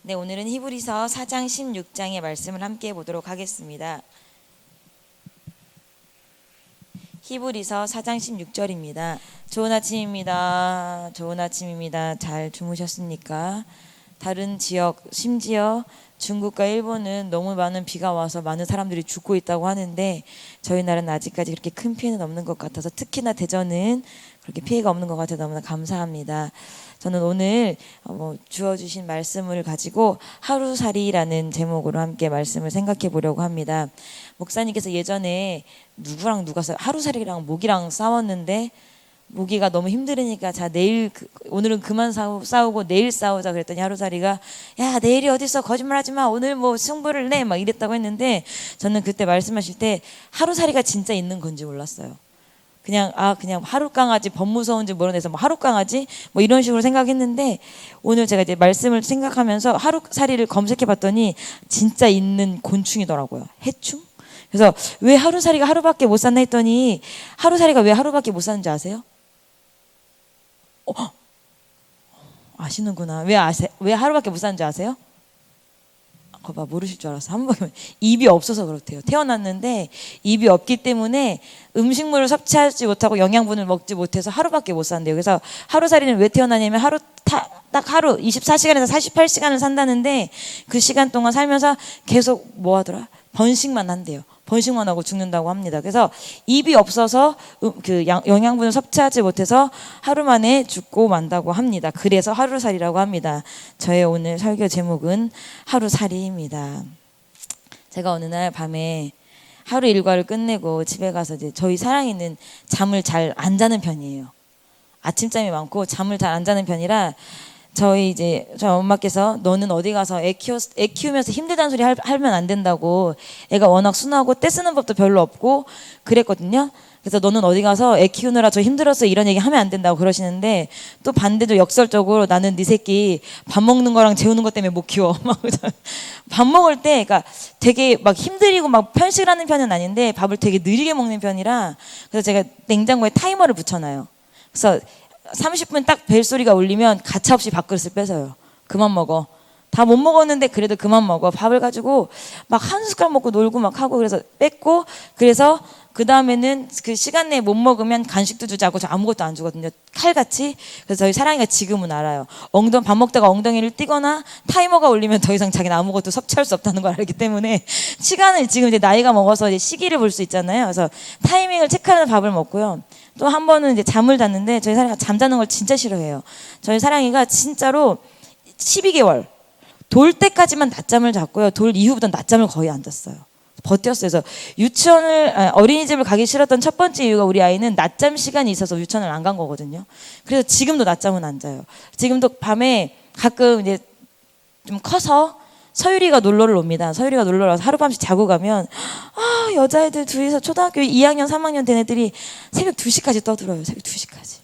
네, 오늘은 히브리서 4장 16장의 말씀을 함께 보도록 하겠습니다. 히브리서 4장 16절입니다. 좋은 아침입니다. 좋은 아침입니다. 잘 주무셨습니까? 다른 지역, 심지어 중국과 일본은 너무 많은 비가 와서 많은 사람들이 죽고 있다고 하는데 저희 나라는 아직까지 그렇게 큰 피해는 없는 것 같아서, 특히나 대전은 그렇게 피해가 없는 것 같아서 너무나 감사합니다. 저는 오늘 주어주신 말씀을 가지고 하루살이라는 제목으로 함께 말씀을 생각해 보려고 합니다. 목사님께서 예전에 누구랑 누가 하루살이랑 모기랑 싸웠는데 모기가 너무 힘들으니까 자 내일 오늘은 그만 싸우고 내일 싸우자 그랬더니 하루살이가 야 내일이 어딨어, 거짓말하지 마, 오늘 뭐 승부를 내 막 이랬다고 했는데, 저는 그때 말씀하실 때 하루살이가 진짜 있는 건지 몰랐어요. 그냥 하루 강아지, 범 무서운지 모르겠어, 뭐 하루 강아지 뭐 이런 식으로 생각했는데, 오늘 제가 이제 말씀을 생각하면서 하루살이를 검색해 봤더니 진짜 있는 곤충이더라고요. 해충? 그래서 왜 하루살이가 하루밖에 못 샀나 했더니, 하루살이가 왜 하루밖에 못 사는지 아세요? 아시는구나. 왜 하루밖에 못 사는지 아세요? 거봐, 모르실 줄 알았어. 한번 입이 없어서 그렇대요. 태어났는데 입이 없기 때문에 음식물을 섭취하지 못하고 영양분을 먹지 못해서 하루밖에 못 산대요. 그래서 하루살이는 왜 태어나냐면 딱 하루 24시간에서 48시간을 산다는데, 그 시간 동안 살면서 계속 뭐 하더라? 번식만 한대요. 번식만 하고 죽는다고 합니다. 그래서 입이 없어서 영양분을 섭취하지 못해서 하루 만에 죽고 만다고 합니다. 그래서 하루살이라고 합니다. 저의 오늘 설교 제목은 하루살이입니다. 제가 어느 날 밤에 하루 일과를 끝내고 집에 가서 이제 저희 사랑이는 잠을 잘 안 자는 편이에요. 아침잠이 많고 잠을 잘 안 자는 편이라 저희 엄마께서 너는 어디 가서 애 키우면서 힘들다는 소리 하면 안 된다고, 애가 워낙 순하고 떼쓰는 법도 별로 없고 그랬거든요. 그래서 너는 어디 가서 애 키우느라 저 힘들었어 이런 얘기 하면 안 된다고 그러시는데, 또 반대로 역설적으로 나는 네 새끼 밥 먹는 거랑 재우는 것 때문에 못 키워. 밥 먹을 때 그러니까 되게 막 힘들이고 막 편식을 하는 편은 아닌데 밥을 되게 느리게 먹는 편이라, 그래서 제가 냉장고에 타이머를 붙여놔요. 그래서 30분 딱 벨소리가 울리면 가차없이 밥그릇을 뺏어요. 그만 먹어. 다 못 먹었는데 그래도 그만 먹어. 밥을 가지고 막 한 숟갈 먹고 놀고 막 하고, 그래서 뺏고, 그래서 그 다음에는 그 시간 내에 못 먹으면 간식도 주지 않고 저 아무것도 안 주거든요. 칼같이. 그래서 저희 사랑이가 지금은 알아요. 밥 먹다가 엉덩이를 띄거나 타이머가 울리면 더 이상 자기는 아무것도 섭취할 수 없다는 걸 알기 때문에, 시간을 지금 이제 나이가 먹어서 이제 시기를 볼 수 있잖아요. 그래서 타이밍을 체크하는 밥을 먹고요. 또 한 번은 이제 잠을 잤는데, 저희 사랑이가 잠자는 걸 진짜 싫어해요. 저희 사랑이가 진짜로 12개월 돌 때까지만 낮잠을 잤고요. 돌 이후부터는 낮잠을 거의 안 잤어요. 버텼어요. 그래서 어린이집을 가기 싫었던 첫 번째 이유가 우리 아이는 낮잠 시간이 있어서 유치원을 안 간 거거든요. 그래서 지금도 낮잠은 안 자요. 지금도 밤에 가끔 이제 좀 커서 서유리가 놀러를 옵니다. 서유리가 놀러 와서 하룻밤씩 자고 가면 여자애들 둘이서 초등학교 2학년 3학년 된 애들이 새벽 2시까지 떠들어요. 새벽 2시까지.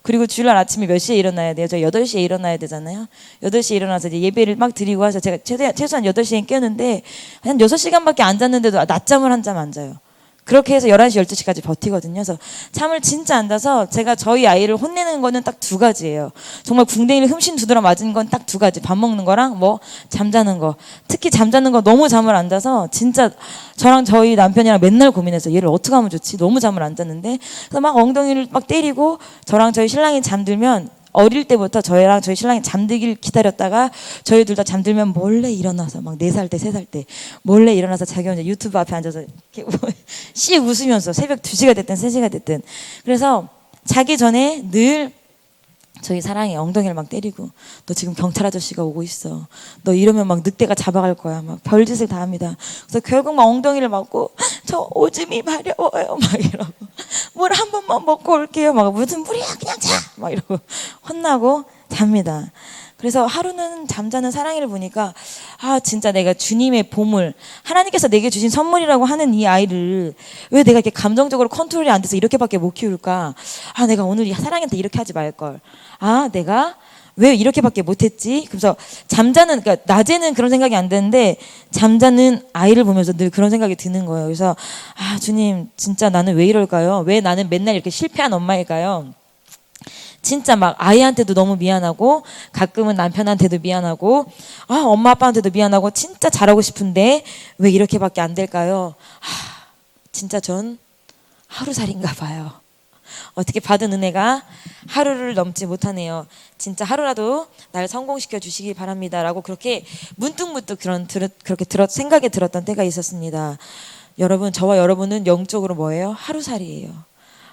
그리고 주일날 아침에 몇 시에 일어나야 돼요? 저 8시에 일어나야 되잖아요. 8시에 일어나서 이제 예배를 막 드리고 해서 제가 최소한 8시에 깨었는데 한 6시간밖에 안 잤는데도 낮잠을 한 잠 안 자요. 그렇게 해서 11시, 12시까지 버티거든요. 그래서 잠을 진짜 안 자서 제가 저희 아이를 혼내는 거는 딱 2가지예요. 정말 궁뎅이를 흠씬 두드려 맞은 건 딱 2가지. 밥 먹는 거랑 잠자는 거. 특히 잠자는 거 너무 잠을 안 자서 진짜 저랑 저희 남편이랑 맨날 고민해서 얘를 어떻게 하면 좋지? 너무 잠을 안 잤는데. 그래서 막 엉덩이를 막 때리고, 저랑 저희 신랑이 잠들면 어릴 때부터 저희랑 저희 신랑이 잠들길 기다렸다가 저희 둘 다 잠들면 몰래 일어나서 막 4살 때 3살 때 몰래 일어나서 자기 혼자 유튜브 앞에 앉아서 이렇게 씩 웃으면서 새벽 2시가 됐든 3시가 됐든, 그래서 자기 전에 늘 저희 사랑이 엉덩이를 막 때리고 너 지금 경찰 아저씨가 오고 있어, 너 이러면 막 늑대가 잡아갈 거야, 막 별짓을 다 합니다. 그래서 결국 막 엉덩이를 맞고 저 오줌이 마려워요 막 이러고, 물 한 번만 먹고 올게요, 막 무슨 물이야 그냥 자 막 이러고 혼나고 잡니다. 그래서 하루는 잠자는 사랑이를 보니까 진짜 내가 주님의 보물, 하나님께서 내게 주신 선물이라고 하는 이 아이를 왜 내가 이렇게 감정적으로 컨트롤이 안 돼서 이렇게밖에 못 키울까? 내가 오늘 이 사랑이한테 이렇게 하지 말걸. 내가 왜 이렇게밖에 못했지? 그래서 그러니까 낮에는 그런 생각이 안 드는데 잠자는 아이를 보면서 늘 그런 생각이 드는 거예요. 그래서 주님 진짜 나는 왜 이럴까요? 왜 나는 맨날 이렇게 실패한 엄마일까요? 진짜 막 아이한테도 너무 미안하고 가끔은 남편한테도 미안하고 엄마 아빠한테도 미안하고 진짜 잘하고 싶은데 왜 이렇게밖에 안 될까요? 진짜 전 하루살인가 봐요. 어떻게 받은 은혜가 하루를 넘지 못하네요. 진짜 하루라도 날 성공시켜 주시기 바랍니다라고 그렇게 문득문득 그렇게 생각이 들었던 때가 있었습니다. 여러분, 저와 여러분은 영적으로 뭐예요? 하루살이에요.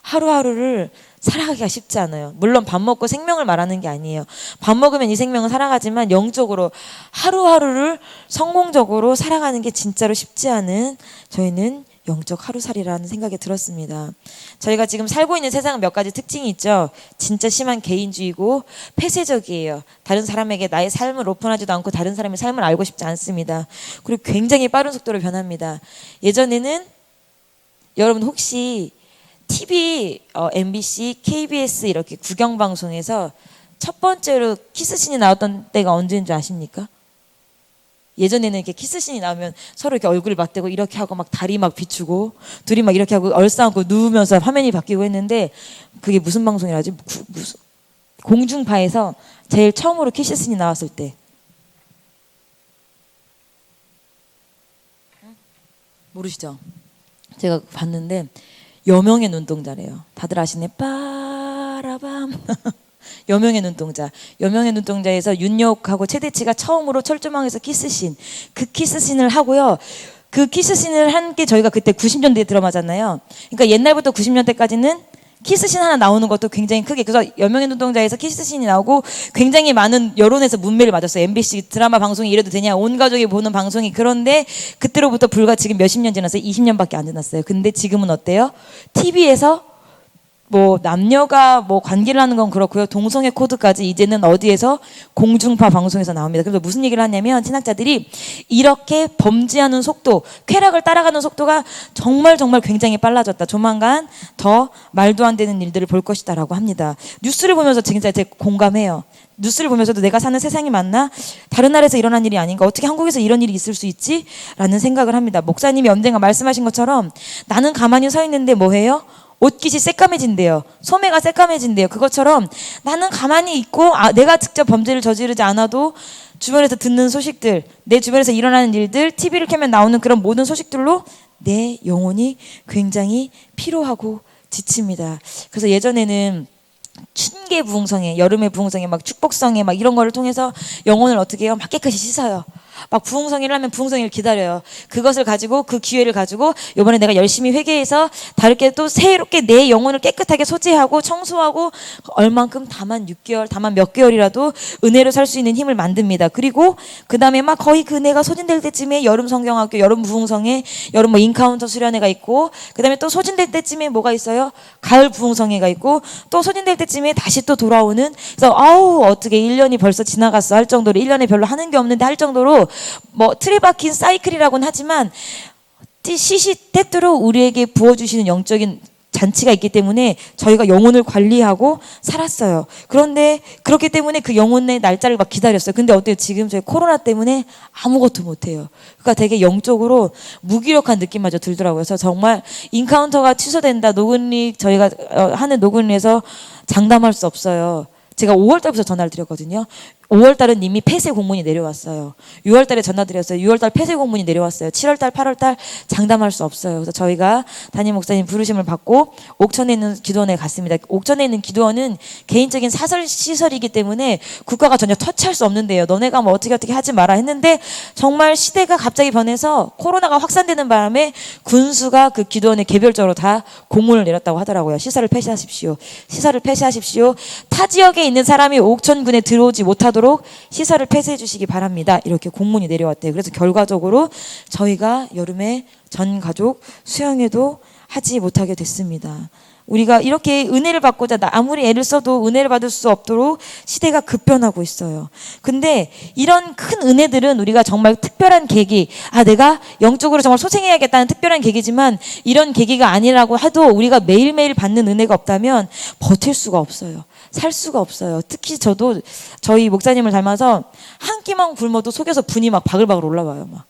하루하루를 살아가기가 쉽지 않아요. 물론 밥 먹고 생명을 말하는 게 아니에요. 밥 먹으면 이 생명은 살아가지만 영적으로 하루하루를 성공적으로 살아가는 게 진짜로 쉽지 않은 저희는 영적 하루살이라는 생각이 들었습니다. 저희가 지금 살고 있는 세상은 몇 가지 특징이 있죠. 진짜 심한 개인주의고 폐쇄적이에요. 다른 사람에게 나의 삶을 오픈하지도 않고 다른 사람의 삶을 알고 싶지 않습니다. 그리고 굉장히 빠른 속도로 변합니다. 예전에는 여러분 혹시 TV, MBC, KBS 이렇게 국영방송에서 첫 번째로 키스신이 나왔던 때가 언제인 줄 아십니까? 예전에는 이렇게 키스신이 나오면 서로 이렇게 얼굴 맞대고 이렇게 하고 막 다리 막 비추고 둘이 막 이렇게 하고 얼싸안고 누우면서 화면이 바뀌고 했는데 그게 무슨 방송이라지? 무슨 공중파에서 제일 처음으로 키스신이 나왔을 때 모르시죠? 제가 봤는데 여명의 눈동자래요. 다들 아시네. 빠라밤. 여명의 눈동자. 여명의 눈동자에서 윤혁하고 최대치가 처음으로 철조망에서 키스신. 그 키스신을 하고요. 그 키스신을 한 게 저희가 그때 90년대에 들어맞았나요? 그러니까 옛날부터 90년대까지는 키스신 하나 나오는 것도 굉장히 크게, 그래서 여명의 눈동자에서 키스신이 나오고 굉장히 많은 여론에서 문매를 맞았어요. MBC 드라마 방송이 이래도 되냐, 온 가족이 보는 방송이. 그런데 그때로부터 불과 지금 몇십 년 지났어요. 20년밖에 안 지났어요. 근데 지금은 어때요? TV에서 뭐 남녀가 뭐 관계를 하는 건 그렇고요. 동성애 코드까지 이제는 어디에서 공중파 방송에서 나옵니다. 그래서 무슨 얘기를 하냐면 신학자들이 이렇게 범죄하는 속도, 쾌락을 따라가는 속도가 정말 굉장히 빨라졌다. 조만간 더 말도 안 되는 일들을 볼 것이다라고 합니다. 뉴스를 보면서 진짜 제가 공감해요. 뉴스를 보면서도 내가 사는 세상이 맞나? 다른 나라에서 일어난 일이 아닌가? 어떻게 한국에서 이런 일이 있을 수 있지? 라는 생각을 합니다. 목사님이 언젠가 말씀하신 것처럼 나는 가만히 서 있는데 뭐 해요? 옷깃이 새까매진대요. 소매가 새까매진대요. 그것처럼 나는 가만히 있고 내가 직접 범죄를 저지르지 않아도 주변에서 듣는 소식들, 내 주변에서 일어나는 일들, TV를 켜면 나오는 그런 모든 소식들로 내 영혼이 굉장히 피로하고 지칩니다. 그래서 예전에는 춘계 부흥성에, 여름의 부흥성에, 막 축복성에 막 이런 거를 통해서 영혼을 어떻게 해요? 막 깨끗이 씻어요. 막 부흥성회를 하면 부흥성회를 기다려요. 그것을 가지고, 그 기회를 가지고 이번에 내가 열심히 회개해서 다르게 또 새롭게 내 영혼을 깨끗하게 소재하고 청소하고 얼만큼 다만 6개월, 다만 몇 개월이라도 은혜로 살 수 있는 힘을 만듭니다. 그리고 그 다음에 막 거의 그 은혜가 소진될 때쯤에 여름 성경학교, 여름 부흥성회, 여름 뭐 인카운터 수련회가 있고, 그 다음에 또 소진될 때쯤에 뭐가 있어요? 가을 부흥성회가 있고, 또 소진될 때쯤에 다시 또 돌아오는. 그래서 어떻게 1년이 벌써 지나갔어 할 정도로, 1년에 별로 하는 게 없는데 할 정도로 뭐 틀에 박힌 사이클이라고는 하지만 시시때때로 우리에게 부어주시는 영적인 잔치가 있기 때문에 저희가 영혼을 관리하고 살았어요. 그런데 그렇기 때문에 그 영혼의 날짜를 막 기다렸어요. 근데 어때요? 지금 저희 코로나 때문에 아무것도 못해요. 그러니까 되게 영적으로 무기력한 느낌마저 들더라고요. 그래서 정말 인카운터가 취소된다, 노근리 저희가 하는 노근리에서 장담할 수 없어요. 제가 5월달부터 전화를 드렸거든요. 5월달은 이미 폐쇄 공문이 내려왔어요. 6월달에 전화드렸어요. 6월달 폐쇄 공문이 내려왔어요. 7월달, 8월달 장담할 수 없어요. 그래서 저희가 담임 목사님 부르심을 받고 옥천에 있는 기도원에 갔습니다. 옥천에 있는 기도원은 개인적인 사설 시설이기 때문에 국가가 전혀 터치할 수 없는데요. 너네가 뭐 어떻게 하지 마라 했는데 정말 시대가 갑자기 변해서 코로나가 확산되는 바람에 군수가 그 기도원에 개별적으로 다 공문을 내렸다고 하더라고요. 시설을 폐쇄하십시오. 시설을 폐쇄하십시오. 타 지역에 있는 사람이 옥천군에 들어오지 못하도록 시설을 폐쇄해 주시기 바랍니다. 이렇게 공문이 내려왔대요. 그래서 결과적으로 저희가 여름에 전 가족 수영회도 하지 못하게 됐습니다. 우리가 이렇게 은혜를 받고자 아무리 애를 써도 은혜를 받을 수 없도록 시대가 급변하고 있어요. 근데 이런 큰 은혜들은 우리가 정말 특별한 계기, 내가 영적으로 정말 소생해야겠다는 특별한 계기지만 이런 계기가 아니라고 해도 우리가 매일매일 받는 은혜가 없다면 버틸 수가 없어요. 살 수가 없어요. 특히 저도 저희 목사님을 닮아서 한 끼만 굶어도 속에서 분이 막 바글바글 올라와요. 막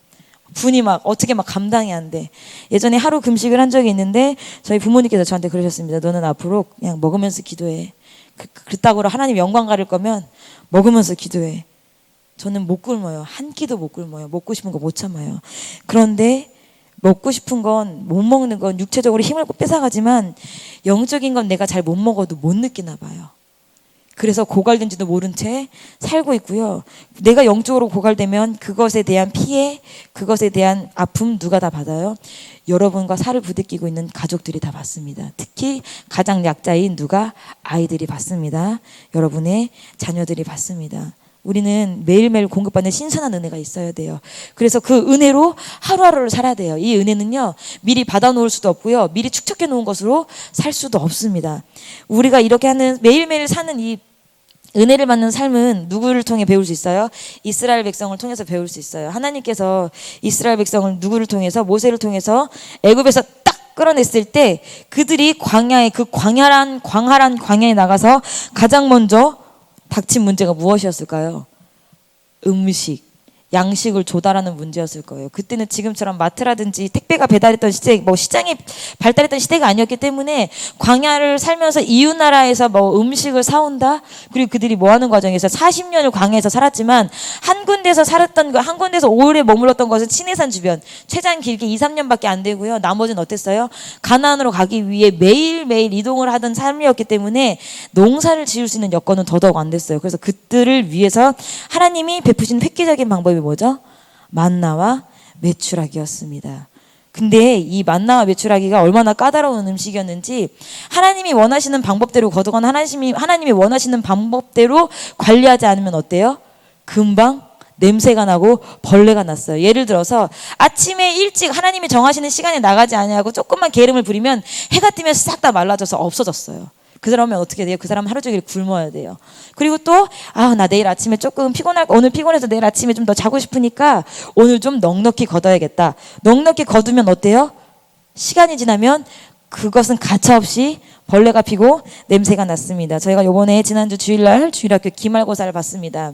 분이 막 어떻게 막 감당이 안 돼. 예전에 하루 금식을 한 적이 있는데 저희 부모님께서 저한테 그러셨습니다. 너는 앞으로 그냥 먹으면서 기도해. 그따구로 하나님 영광 가릴 거면 먹으면서 기도해. 저는 못 굶어요. 한 끼도 못 굶어요. 먹고 싶은 거 못 참아요. 그런데 먹고 싶은 건 못 먹는 건 육체적으로 힘을 뺏어가지만 영적인 건 내가 잘 못 먹어도 못 느끼나 봐요. 그래서 고갈된지도 모른 채 살고 있고요. 내가 영적으로 고갈되면 그것에 대한 피해, 그것에 대한 아픔 누가 다 받아요? 여러분과 살을 부대끼고 있는 가족들이 다 받습니다. 특히 가장 약자인 누가? 아이들이 받습니다. 여러분의 자녀들이 받습니다. 우리는 매일매일 공급받는 신선한 은혜가 있어야 돼요. 그래서 그 은혜로 하루하루를 살아야 돼요. 이 은혜는요, 미리 받아놓을 수도 없고요, 미리 축적해 놓은 것으로 살 수도 없습니다. 우리가 이렇게 하는 매일매일 사는 이 은혜를 받는 삶은 누구를 통해 배울 수 있어요? 이스라엘 백성을 통해서 배울 수 있어요. 하나님께서 이스라엘 백성을 누구를 통해서? 모세를 통해서 애굽에서 딱 끌어냈을 때 그들이 광야에, 그 광활한 광야에 나가서 가장 먼저 닥친 문제가 무엇이었을까요? 음식, 양식을 조달하는 문제였을 거예요. 그때는 지금처럼 마트라든지 택배가 배달했던 시대, 시장이 발달했던 시대가 아니었기 때문에 광야를 살면서 이웃 나라에서 음식을 사온다. 그리고 그들이 뭐 하는 과정에서 40년을 광야에서 살았지만 한 군데서 오래 머물렀던 것은 시내산 주변, 최장 길게 2, 3년밖에 안 되고요. 나머지는 어땠어요? 가나안으로 가기 위해 매일매일 이동을 하던 삶이었기 때문에 농사를 지을 수 있는 여건은 더더욱 안 됐어요. 그래서 그들을 위해서 하나님이 베푸신 획기적인 방법이 뭐죠? 만나와 메추라기였습니다. 근데 이 만나와 메추라기가 얼마나 까다로운 음식이었는지 하나님이 원하시는 방법대로 거두거나 하나님이 원하시는 방법대로 관리하지 않으면 어때요? 금방 냄새가 나고 벌레가 났어요. 예를 들어서 아침에 일찍 하나님이 정하시는 시간에 나가지 아니하고 조금만 게으름을 부리면 해가 뜨면 싹 다 말라져서 없어졌어요. 그 사람은 어떻게 돼요? 그 사람은 하루 종일 굶어야 돼요. 그리고 또 나 내일 아침에 조금 오늘 피곤해서 내일 아침에 좀 더 자고 싶으니까 오늘 좀 넉넉히 걷어야겠다. 넉넉히 걷으면 어때요? 시간이 지나면 그것은 가차없이 벌레가 피고 냄새가 났습니다. 저희가 요번에 지난주 주일날 주일학교 기말고사를 봤습니다.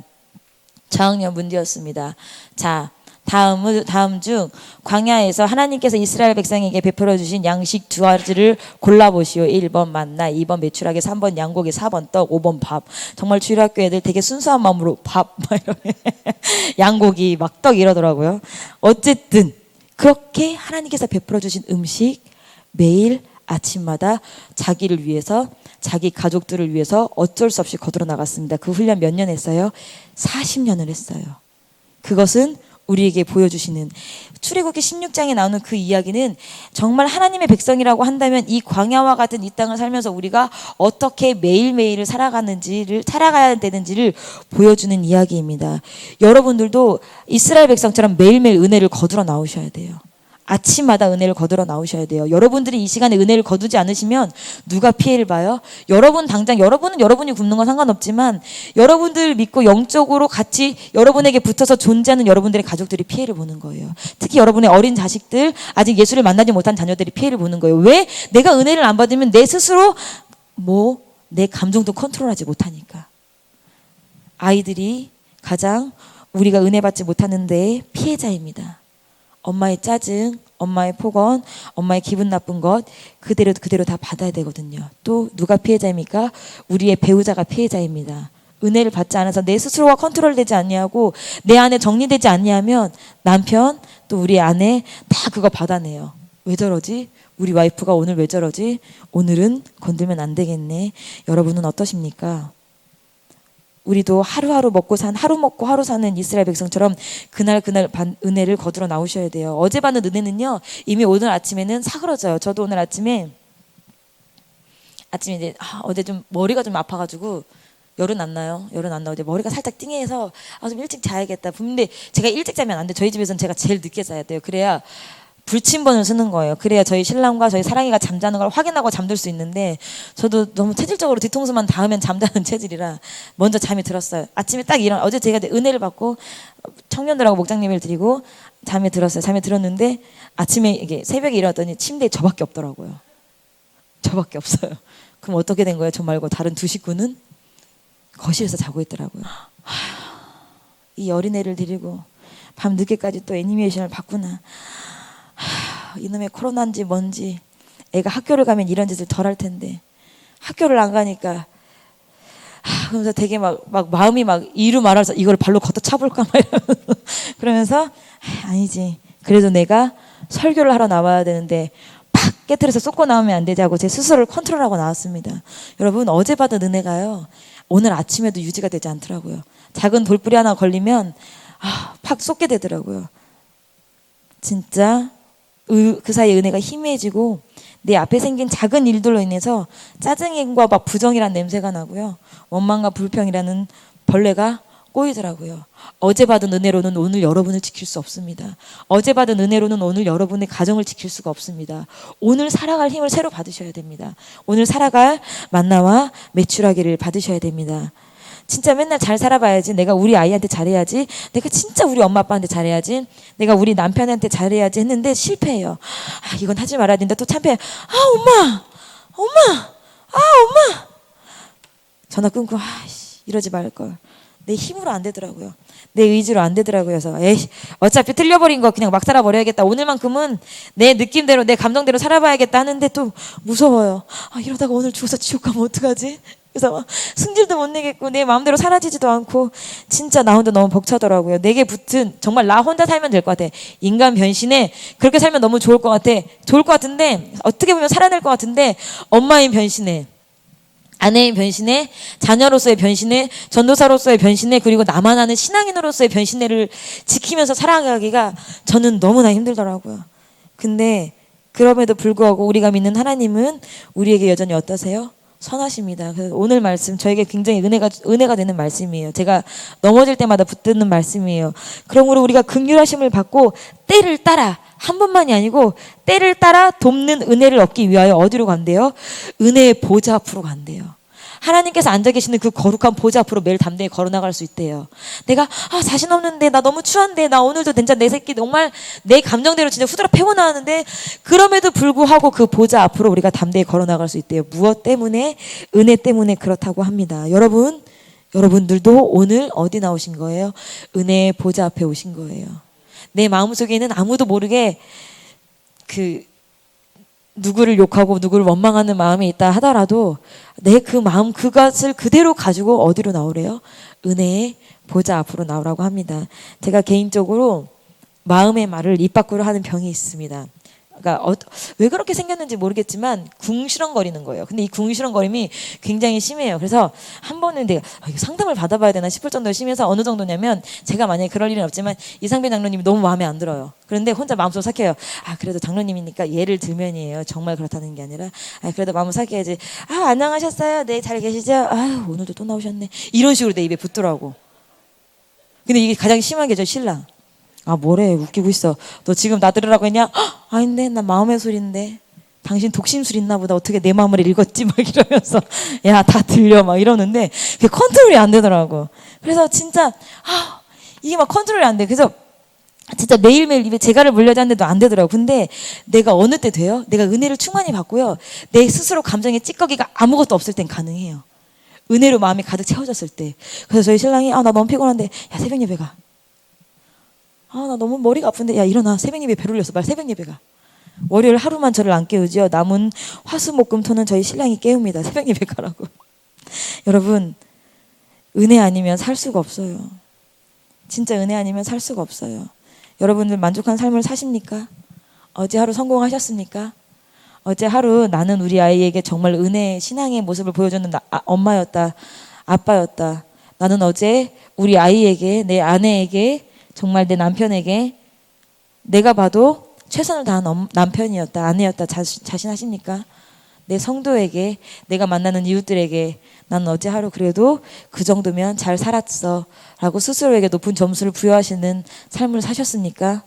저학년 문제였습니다. 자, 다음 중 광야에서 하나님께서 이스라엘 백성에게 베풀어 주신 양식 두 가지를 골라보시오. 1번 만나, 2번 메추라기, 3번 양고기, 4번 떡, 5번 밥. 정말 주일학교 애들 되게 순수한 마음으로 밥, 양고기, 막 떡 이러더라고요. 어쨌든 그렇게 하나님께서 베풀어 주신 음식 매일 아침마다 자기를 위해서, 자기 가족들을 위해서 어쩔 수 없이 거들어 나갔습니다. 그 훈련 몇 년 했어요? 40년을 했어요. 그것은 우리에게 보여주시는 출애굽기 16장에 나오는 그 이야기는 정말 하나님의 백성이라고 한다면 이 광야와 같은 이 땅을 살면서 우리가 어떻게 매일매일을 살아가야 되는지를 보여주는 이야기입니다. 여러분들도 이스라엘 백성처럼 매일매일 은혜를 거두러 나오셔야 돼요. 아침마다 은혜를 거두러 나오셔야 돼요. 여러분들이 이 시간에 은혜를 거두지 않으시면 누가 피해를 봐요? 여러분은 여러분이 굶는 건 상관없지만 여러분들 믿고 영적으로 같이 여러분에게 붙어서 존재하는 여러분들의 가족들이 피해를 보는 거예요. 특히 여러분의 어린 자식들, 아직 예수를 만나지 못한 자녀들이 피해를 보는 거예요. 왜? 내가 은혜를 안 받으면 내 스스로 내 감정도 컨트롤하지 못하니까. 아이들이 가장 우리가 은혜 받지 못하는 데의 피해자입니다. 엄마의 짜증, 엄마의 폭언, 엄마의 기분 나쁜 것 그대로 다 받아야 되거든요. 또 누가 피해자입니까? 우리의 배우자가 피해자입니다. 은혜를 받지 않아서 내 스스로가 컨트롤되지 아니하고 내 안에 정리되지 아니하면 남편 또 우리 아내 다 그거 받아내요. 왜 저러지? 우리 와이프가 오늘 왜 저러지? 오늘은 건들면 안 되겠네. 여러분은 어떠십니까? 우리도 하루 먹고 하루 사는 이스라엘 백성처럼 그날 은혜를 거두러 나오셔야 돼요. 어제 받은 은혜는요, 이미 오늘 아침에는 사그러져요. 저도 오늘 아침에 이제 어제 좀 머리가 좀 아파가지고 열은 안 나요. 어제 머리가 살짝 띵해서 좀 일찍 자야겠다. 근데 제가 일찍 자면 안 돼. 저희 집에서는 제가 제일 늦게 자야 돼요. 그래야 불침번을 쓰는 거예요. 그래야 저희 신랑과 저희 사랑이가 잠자는 걸 확인하고 잠들 수 있는데 저도 너무 체질적으로 뒤통수만 닿으면 잠자는 체질이라 먼저 잠이 들었어요. 아침에 딱 어제 제가 은혜를 받고 청년들하고 목장님을 드리고 잠에 들었어요. 잠에 들었는데 아침에 이게 새벽에 일어났더니 침대에 저밖에 없더라고요. 저밖에 없어요. 그럼 어떻게 된 거예요? 저 말고 다른 두 식구는 거실에서 자고 있더라고요. 이 어린애를 데리고 밤 늦게까지 또 애니메이션을 봤구나. 이놈의 코로나인지 뭔지 애가 학교를 가면 이런 짓을 덜 할 텐데 학교를 안 가니까 그러면서 되게 막 마음이 막 이루 말아서 이걸 발로 걷어 차볼까 막 이러면서 그러면서 아니지. 그래도 내가 설교를 하러 나와야 되는데 팍 깨트려서 쏟고 나오면 안 되지 하고 제 스스로를 컨트롤하고 나왔습니다. 여러분 어제 받은 은혜가요. 오늘 아침에도 유지가 되지 않더라고요. 작은 돌뿌리 하나 걸리면 팍 쏟게 되더라고요. 진짜 그 사이에 은혜가 희미해지고 내 앞에 생긴 작은 일들로 인해서 짜증과 막 부정이란 냄새가 나고요. 원망과 불평이라는 벌레가 꼬이더라고요. 어제 받은 은혜로는 오늘 여러분을 지킬 수 없습니다. 어제 받은 은혜로는 오늘 여러분의 가정을 지킬 수가 없습니다. 오늘 살아갈 힘을 새로 받으셔야 됩니다. 오늘 살아갈 만나와 매출하기를 받으셔야 됩니다. 진짜 맨날 잘 살아봐야지. 내가 우리 아이한테 잘해야지. 내가 진짜 우리 엄마 아빠한테 잘해야지. 내가 우리 남편한테 잘해야지 했는데 실패해요. 이건 하지 말아야 된다. 또 참패해요. 엄마 전화 끊고 이러지 말걸. 내 힘으로 안 되더라고요. 내 의지로 안 되더라고요. 그래서 어차피 틀려버린 거 그냥 막 살아버려야겠다. 오늘만큼은 내 느낌대로 내 감정대로 살아봐야겠다 하는데 또 무서워요. 이러다가 오늘 죽어서 지옥 가면 어떡하지? 그래서 막 승질도 못 내겠고 내 마음대로 사라지지도 않고 진짜 나 혼자 너무 벅차더라고요. 내게 붙은 정말 나 혼자 살면 될 것 같아. 인간 변신에 그렇게 살면 너무 좋을 것 같아. 좋을 것 같은데 어떻게 보면 살아낼 것 같은데 엄마인 변신에 아내인 변신에 자녀로서의 변신에 전도사로서의 변신에 그리고 나만 아는 신앙인으로서의 변신을 지키면서 살아가기가 저는 너무나 힘들더라고요. 근데 그럼에도 불구하고 우리가 믿는 하나님은 우리에게 여전히 어떠세요? 선하십니다. 그래서 오늘 말씀 저에게 굉장히 은혜가 되는 말씀이에요. 제가 넘어질 때마다 붙드는 말씀이에요. 그러므로 우리가 긍휼하심을 받고 때를 따라 한 번만이 아니고 때를 따라 돕는 은혜를 얻기 위하여 어디로 간대요? 은혜의 보좌 앞으로 간대요. 하나님께서 앉아 계시는 그 거룩한 보좌 앞으로 매일 담대히 걸어나갈 수 있대요. 내가 자신 없는데 나 너무 추한데 나 오늘도 진짜 내 새끼 정말 내 감정대로 진짜 후드라 패고 나왔는데 그럼에도 불구하고 그 보좌 앞으로 우리가 담대히 걸어나갈 수 있대요. 무엇 때문에? 은혜 때문에 그렇다고 합니다. 여러분들도 오늘 어디 나오신 거예요? 은혜의 보좌 앞에 오신 거예요. 내 마음속에는 아무도 모르게 누구를 욕하고 누구를 원망하는 마음이 있다 하더라도 내 그 마음 그것을 그대로 가지고 어디로 나오래요? 은혜의 보좌 앞으로 나오라고 합니다. 제가 개인적으로 마음의 말을 입 밖으로 하는 병이 있습니다. 그러니까 왜 그렇게 생겼는지 모르겠지만 궁시렁거리는 거예요. 근데 이 궁시렁거림이 굉장히 심해요. 그래서 한 번은 내가 이거 상담을 받아봐야 되나 싶을 정도로 심해서 어느 정도냐면 제가 만약에 그럴 일은 없지만 이상배 장로님이 너무 마음에 안 들어요. 그런데 혼자 마음속으로 삭혀요. 그래도 장로님이니까 예를 들면이에요. 정말 그렇다는 게 아니라 그래도 마음을 삭혀야지. 안녕하셨어요. 네, 잘 계시죠? 오늘도 또 나오셨네. 이런 식으로 내 입에 붙더라고. 근데 이게 가장 심한 게 저 신랑. 뭐래 웃기고 있어. 너 지금 나 들으라고 했냐? 아닌데 나 마음의 소리인데 당신 독심술 있나 보다. 어떻게 내 마음을 읽었지? 막 이러면서 야 다 들려 막 이러는데 그게 컨트롤이 안 되더라고. 그래서 진짜 이게 막 컨트롤이 안 돼. 그래서 진짜 매일매일 입에 재갈을 물려야 하는데도 안 되더라고. 근데 내가 어느 때 돼요? 내가 은혜를 충만히 받고요. 내 스스로 감정의 찌꺼기가 아무것도 없을 땐 가능해요. 은혜로 마음이 가득 채워졌을 때. 그래서 저희 신랑이 나 너무 피곤한데 야 새벽 예배 가. 나 너무 머리가 아픈데 야 일어나. 새벽 예배 배 울렸어. 빨리 새벽 예배 가. 월요일 하루만 저를 안 깨우지요. 남은 화수목금토는 저희 신랑이 깨웁니다. 새벽 예배 가라고. 여러분 은혜 아니면 살 수가 없어요. 진짜 은혜 아니면 살 수가 없어요. 여러분들 만족한 삶을 사십니까? 어제 하루 성공하셨습니까? 어제 하루 나는 우리 아이에게 정말 은혜 신앙의 모습을 보여주는 엄마였다. 아빠였다. 나는 어제 우리 아이에게 내 아내에게 정말 내 남편에게 내가 봐도 최선을 다한 남편이었다. 아내였다. 자신하십니까? 내 성도에게 내가 만나는 이웃들에게 나는 어제 하루 그래도 그 정도면 잘 살았어 라고 스스로에게 높은 점수를 부여하시는 삶을 사셨습니까?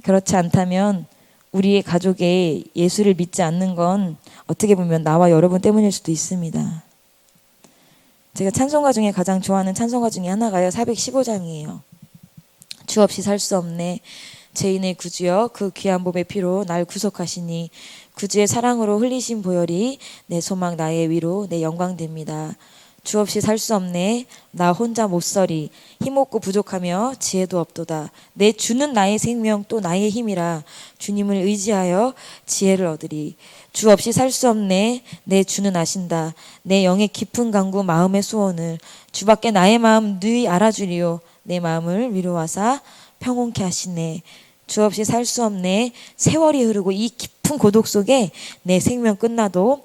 그렇지 않다면 우리의 가족에 예수를 믿지 않는 건 어떻게 보면 나와 여러분 때문일 수도 있습니다. 제가 찬송가 중에 가장 좋아하는 찬송가 중에 하나가요. 415장이에요. 주 없이 살 수 없네. 죄인의 구주여 그 귀한 몸의 피로 날 구속하시니 구주의 사랑으로 흘리신 보혈이 내 소망 나의 위로 내 영광 됩니다. 주 없이 살 수 없네. 나 혼자 못서리. 힘없고 부족하며 지혜도 없도다. 내 주는 나의 생명 또 나의 힘이라. 주님을 의지하여 지혜를 얻으리. 주 없이 살 수 없네. 내 주는 아신다. 내 영의 깊은 간구 마음의 소원을. 주밖에 나의 마음 누이 알아주리요. 내 마음을 위로하사 평온케 하시네. 주 없이 살 수 없네. 세월이 흐르고 이 깊은 고독 속에 내 생명 끝나도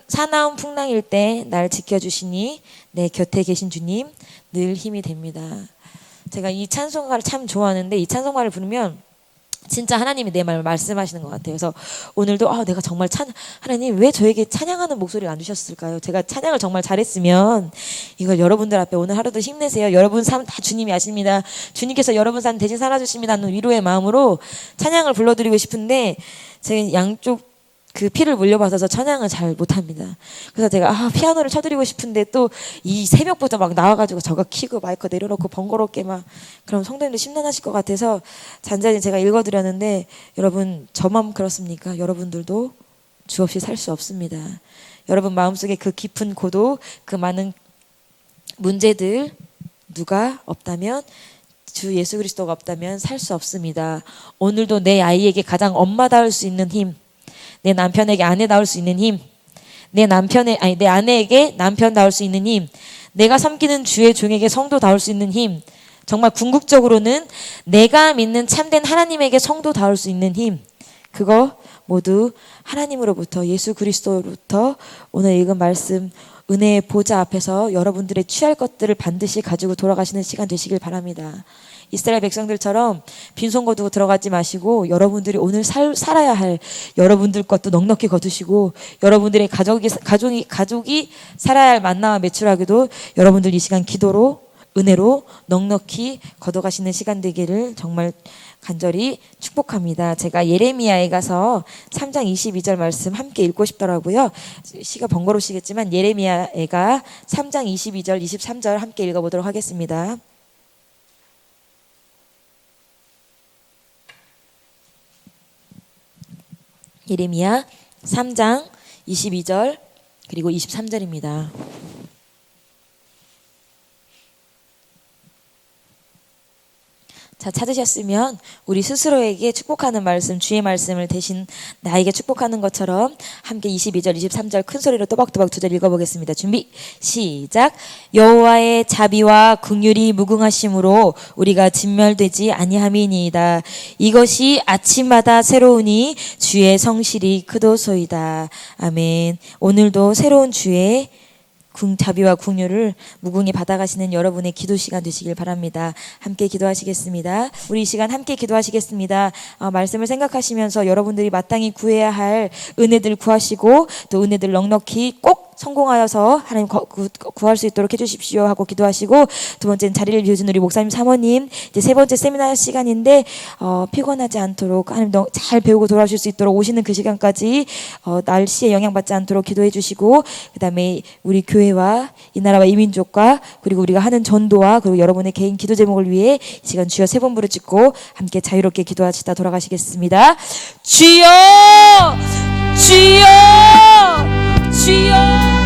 사나운 풍랑일 때 날 지켜주시니 내 곁에 계신 주님 늘 힘이 됩니다. 제가 이 찬송가를 참 좋아하는데 이 찬송가를 부르면 진짜 하나님이 내 말 말씀하시는 것 같아요. 그래서 오늘도 내가 정말 하나님 왜 저에게 찬양하는 목소리를 안 주셨을까요? 제가 찬양을 정말 잘했으면 이걸 여러분들 앞에 오늘 하루도 힘내세요. 여러분 삶 다 주님이 아십니다. 주님께서 여러분 삶 대신 살아주십니다 하는 위로의 마음으로 찬양을 불러드리고 싶은데 제가 양쪽 그 피를 물려받아서 찬양을 잘 못합니다. 그래서 제가 피아노를 쳐드리고 싶은데 또 이 새벽부터 막 나와가지고 저거 키고 마이크 내려놓고 번거롭게 막 그럼 성도님들 심란하실 것 같아서 잔잔히 제가 읽어드렸는데 여러분 저만 그렇습니까? 여러분들도 주 없이 살 수 없습니다. 여러분 마음속에 그 깊은 고독, 그 많은 문제들 누가 없다면 주 예수 그리스도가 없다면 살 수 없습니다. 오늘도 내 아이에게 가장 엄마다울 수 있는 힘, 내 남편에게 아내다울 수 있는 힘, 내 아내에게 남편다울 수 있는 힘, 내가 섬기는 주의 종에게 성도다울 수 있는 힘, 정말 궁극적으로는 내가 믿는 참된 하나님에게 성도다울 수 있는 힘, 그거 모두 하나님으로부터 예수 그리스도로부터 오늘 읽은 말씀 은혜의 보좌 앞에서 여러분들의 취할 것들을 반드시 가지고 돌아가시는 시간 되시길 바랍니다. 이스라엘 백성들처럼 빈손 거두고 들어가지 마시고 여러분들이 오늘 살아야 할 여러분들 것도 넉넉히 거두시고 여러분들의 가족이 살아야 할 만나와 매출하기도 여러분들 이 시간 기도로 은혜로 넉넉히 걷어가시는 시간 되기를 정말 간절히 축복합니다. 제가 예레미야에 가서 3장 22절 말씀 함께 읽고 싶더라고요. 시가 번거로우시겠지만 예레미야가 3장 22절 23절 함께 읽어보도록 하겠습니다. 예레미야 3장 22절 그리고 23절입니다. 자, 찾으셨으면 우리 스스로에게 축복하는 말씀, 주의 말씀을 대신 나에게 축복하는 것처럼 함께 22절, 23절 큰 소리로 또박또박 두 절 읽어보겠습니다. 준비, 시작. 여호와의 자비와 긍휼이 무궁하심으로 우리가 진멸되지 아니함이니이다. 이것이 아침마다 새로우니 주의 성실이 크도소이다. 아멘. 오늘도 새로운 주의 자비와 긍휼을 무궁히 받아가시는 여러분의 기도 시간 되시길 바랍니다. 함께 기도하시겠습니다. 우리 이 시간 함께 기도하시겠습니다. 말씀을 생각하시면서 여러분들이 마땅히 구해야 할 은혜들 구하시고 또 은혜들 넉넉히 꼭 성공하여서 하나님 구할 수 있도록 해주십시오 하고 기도하시고 두 번째는 자리를 비워준 우리 목사님 사모님 이제 세 번째 세미나 시간인데 피곤하지 않도록 하나님 잘 배우고 돌아오실 수 있도록 오시는 그 시간까지 날씨에 영향받지 않도록 기도해 주시고 그 다음에 우리 교회와 이 나라와 이 민족과 그리고 우리가 하는 전도와 그리고 여러분의 개인 기도 제목을 위해 이 시간 주여 세 번 부르짖고 함께 자유롭게 기도하시다 돌아가시겠습니다. 주여 주여 주여